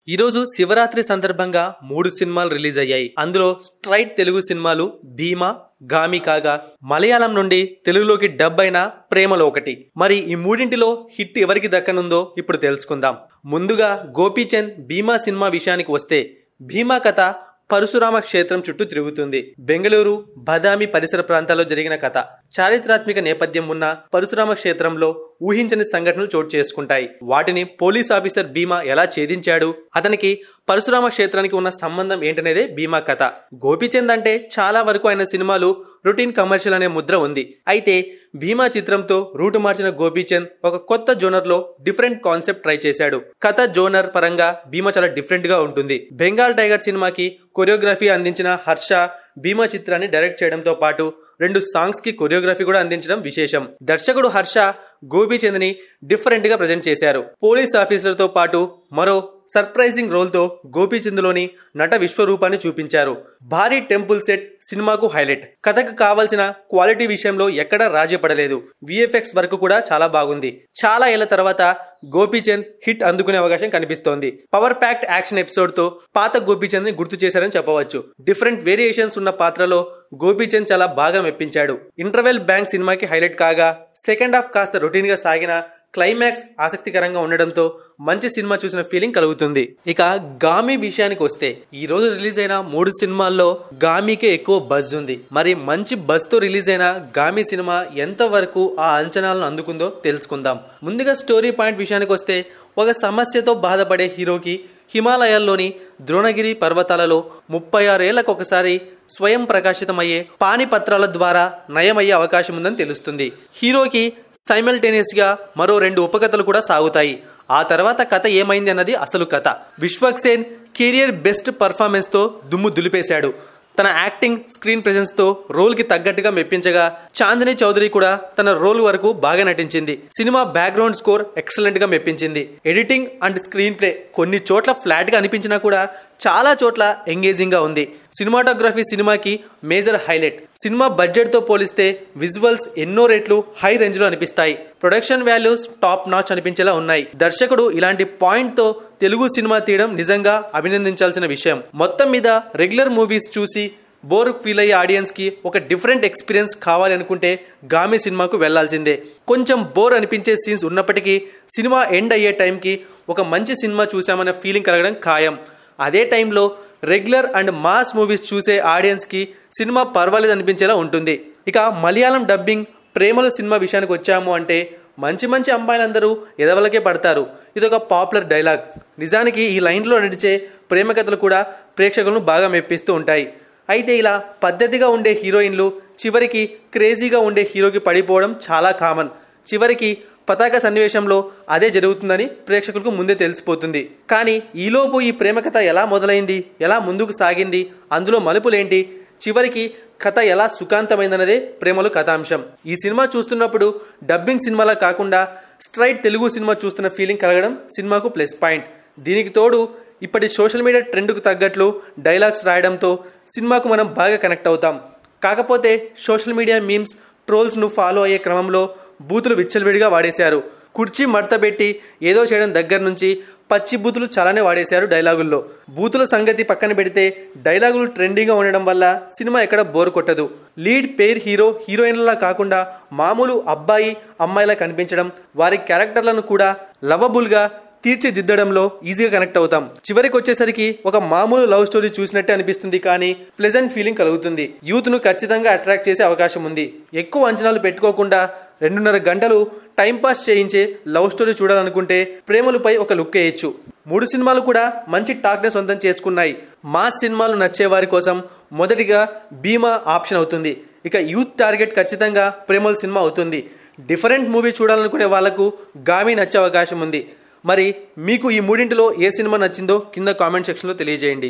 ఈరోజు శివరాత్రి సందర్భంగా 3 సినిమాలు రిలీజ్ అయ్యాయి. అందులో స్ట్రైట్ తెలుగు సినిమాలు భీమా, గామి కాగా మలయాళం నుండి తెలుగులోకి డబ్ అయిన ప్రేమలో ఒకటి. మరి ఈ మూడింటిలో హిట్ ఎవరికి దక్కనుందో ఇప్పుడు తెలుసుకుందాం. ముందుగా గోపీచంద్ భీమా సినిమా విషయానికి వస్తే, భీమా కథ పరశురామ క్షేత్రం చుట్టూ తిరుగుతుంది. బెంగళూరు, బదామి పరిసర ప్రాంతాల్లో జరిగిన కథ. చారిత్రాత్మక నేపథ్యం ఉన్న పరశురామ క్షేత్రంలో ఊహించని సంఘటనలు చోటు చేసుకుంటాయి. వాటిని పోలీస్ ఆఫీసర్ భీమా ఎలా ఛేదించాడు, అతనికి పరశురామ క్షేత్రానికి ఉన్న సంబంధం ఏంటనేదే భీమా కథ. గోపీచంద్ అంటే చాలా వరకు ఆయన సినిమాలు రొటీన్ కమర్షియల్ అనే ముద్ర ఉంది. అయితే భీమా చిత్రంతో రూటు మార్చిన గోపీచంద్ ఒక కొత్త జోనర్ లో డిఫరెంట్ కాన్సెప్ట్ ట్రై చేశాడు. కథ జోనర్ పరంగా భీమా చాలా డిఫరెంట్ గా ఉంటుంది. బెంగాల్ టైగర్ సినిమాకి కొరియోగ్రఫీ అందించిన హర్ష భీమా చిత్రాన్ని డైరెక్ట్ చేయడంతో పాటు 2 సాంగ్స్ కి కొరియోగ్రఫీ కూడా అందించడం విశేషం. దర్శకుడు హర్ష గోపీచంద్ ని డిఫరెంట్ గా ప్రజెంట్ చేశారు. పోలీస్ ఆఫీసర్ తో పాటు మరో సర్ప్రైజింగ్ రోల్ తో గోపీచంద్ లోని నట విశ్వరూపాన్ని చూపించారు. భారీ టెంపుల్ సెట్ సినిమాకు హైలైట్. కథకు కావాల్సిన క్వాలిటీ విషయంలో ఎక్కడా రాజీ పడలేదు. విఎఫ్ఎక్స్ వర్క్ కూడా చాలా బాగుంది. చాలా ఏళ్ల తర్వాత గోపీచంద్ హిట్ అందుకునే అవకాశం కనిపిస్తోంది. పవర్ ప్యాక్డ్ యాక్షన్ ఎపిసోడ్ తో పాత గోపీచంద్ ని గుర్తు చేశారని చెప్పవచ్చు. డిఫరెంట్ వేరియేషన్స్ ఉన్న పాత్రలో గోపీచంద్ చాలా బాగా మెప్పించాడు. ఇంటర్వెల్ బ్యాంక్ సినిమాకి హైలైట్ కాగా సెకండ్ హాఫ్ కాస్త రొటీన్ గా సాగిన క్లైమాక్స్ ఆసక్తికరంగా ఉండడంతో మంచి సినిమా చూసిన ఫీలింగ్ కలుగుతుంది. ఇక గామి విషయానికి వస్తే, ఈ రోజు రిలీజ్ అయిన 3 సినిమాల్లో గామికే ఎక్కువ బజ్ ఉంది. మరి మంచి బజ్ తో రిలీజ్ అయిన గామి సినిమా ఎంత వరకు ఆ అంచనాలను అందుకుందో తెలుసుకుందాం. ముందుగా స్టోరీ పాయింట్ విషయానికి వస్తే, ఒక సమస్యతో బాధపడే హీరోకి హిమాలయాల్లోని ద్రోణగిరి పర్వతాలలో 36 ఏళ్లకు ఒకసారి స్వయం ప్రకాశితమయ్యే పాణిపత్రాల ద్వారా నయమయ్యే అవకాశం ఉందని తెలుస్తుంది. హీరోకి సైమల్టేనియస్ గా మరో 2 ఉపకథలు కూడా సాగుతాయి. ఆ తర్వాత కథ ఏమైంది అన్నది అసలు కథ. విశ్వక్సేన్ కెరియర్ బెస్ట్ పర్ఫార్మెన్స్ తో దుమ్ము దులిపేశాడు. తన యాక్టింగ్, స్క్రీన్ ప్రెజెన్స్ తో రోల్ కి తగ్గట్టుగా మెప్పించగా, చాందిని చౌదరి కూడా తన రోల్ వరకు బాగా నటించింది. సినిమా బ్యాక్గ్రౌండ్ స్కోర్ ఎక్సలెంట్ గా మెప్పించింది. ఎడిటింగ్ అండ్ స్క్రీన్ ప్లే కొన్ని చోట్ల ఫ్లాట్ గా అనిపించినా కూడా చాలా చోట్ల ఎంగేజింగ్ గా ఉంది. సినిమాటోగ్రఫీ సినిమాకి మేజర్ హైలైట్. సినిమా బడ్జెట్ తో పోలిస్తే విజువల్స్ ఎన్నో రెట్లు హై రేంజ్ లో అనిపిస్తాయి. ప్రొడక్షన్ వాల్యూస్ టాప్ నాచ్ అనిపించేలా ఉన్నాయి. దర్శకుడు ఇలాంటి పాయింట్ తో తెలుగు సినిమా తీయడం నిజంగా అభినందించాల్సిన విషయం. మొత్తం మీద రెగ్యులర్ మూవీస్ చూసి బోర్ ఫీల్ అయ్యే ఆడియన్స్ కి ఒక డిఫరెంట్ ఎక్స్పీరియన్స్ కావాలి అనుకుంటే గామి సినిమాకు వెళ్లాల్సిందే. కొంచెం బోర్ అనిపించే సీన్స్ ఉన్నప్పటికీ సినిమా ఎండ్ అయ్యే టైంకి ఒక మంచి సినిమా చూసామన్న ఫీలింగ్ కలగడం ఖాయం. అదే టైంలో రెగ్యులర్ అండ్ మాస్ మూవీస్ చూసే ఆడియన్స్ కి సినిమా పర్వాలేదు అనిపించేలా ఉంటుంది. ఇక మలయాళం డబ్బింగ్ ప్రేమలో సినిమా విషయానికి వచ్చాము అంటే, మంచి మంచి అమ్మాయిలందరూ ఎదవలకే పడతారు. ఇదొక పాపులర్ డైలాగ్. నిజానికి ఈ లైన్లో నడిచే ప్రేమ కథలు కూడా ప్రేక్షకులను బాగా మెప్పిస్తూ ఉంటాయి. అయితే ఇలా పద్ధతిగా ఉండే హీరోయిన్లు చివరికి క్రేజీగా ఉండే హీరోకి పడిపోవడం చాలా కామన్. చివరికి పతాక సన్నివేశంలో అదే జరుగుతుందని ప్రేక్షకులకు ముందే తెలిసిపోతుంది. కానీ ఈలోపు ఈ ప్రేమ కథ ఎలా మొదలైంది, ఎలా ముందుకు సాగింది, అందులో మలుపులేంటి, చివరికి కథ ఎలా సుఖాంతమైందన్నదే ప్రేమలో కథాంశం. ఈ సినిమా చూస్తున్నప్పుడు డబ్బింగ్ సినిమాలా కాకుండా స్ట్రైట్ తెలుగు సినిమా చూస్తున్న ఫీలింగ్ కలగడం సినిమాకు ప్లస్ పాయింట్. దీనికి తోడు ఇప్పటి సోషల్ మీడియా ట్రెండ్కు తగ్గట్లు డైలాగ్స్ రాయడంతో సినిమాకు మనం బాగా కనెక్ట్ అవుతాం. కాకపోతే సోషల్ మీడియా మీమ్స్, ట్రోల్స్ను ఫాలో అయ్యే క్రమంలో బూతులు విచ్చలవిడిగా వాడేశారు. కుర్చీ మడతబెట్టి ఏదో చేయడం దగ్గర నుంచి పచ్చి బూతులు చాలానే వాడేశారు డైలాగుల్లో. బూతుల సంగతి పక్కన పెడితే డైలాగులు ట్రెండింగ్గా ఉండడం వల్ల సినిమా ఎక్కడ బోర్ కొట్టదు. లీడ్ పేర్ హీరో, హీరోయిన్లా కాకుండా మామూలు అబ్బాయి, అమ్మాయిలా కనిపించడం, వారి క్యారెక్టర్లను కూడా లవబుల్గా తీర్చిదిద్దడంలో ఈజీగా కనెక్ట్ అవుతాం. చివరికి వచ్చేసరికి ఒక మామూలు లవ్ స్టోరీ చూసినట్టే అనిపిస్తుంది, కానీ ప్లెజెంట్ ఫీలింగ్ కలుగుతుంది. యూత్ ను ఖచ్చితంగా అట్రాక్ట్ చేసే అవకాశం ఉంది. ఎక్కువ అంచనాలు పెట్టుకోకుండా 2.5 గంటలు టైంపాస్ చేయించే లవ్ స్టోరీ చూడాలనుకుంటే ప్రేమలపై ఒక లుక్ వేయచ్చు. 3 సినిమాలు కూడా మంచి టాక్ ని సొంతం చేసుకున్నాయి. మాస్ సినిమాలు నచ్చే వారి కోసం మొదటిగా భీమా ఆప్షన్ అవుతుంది. ఇక యూత్ టార్గెట్ ఖచ్చితంగా ప్రేమల సినిమా అవుతుంది. డిఫరెంట్ మూవీ చూడాలనుకునే వాళ్లకు గామి నచ్చే అవకాశం ఉంది. మరి మీకు ఈ మూడింటిలో ఏ సినిమా నచ్చిందో కింద కామెంట్ సెక్షన్లో తెలియజేయండి.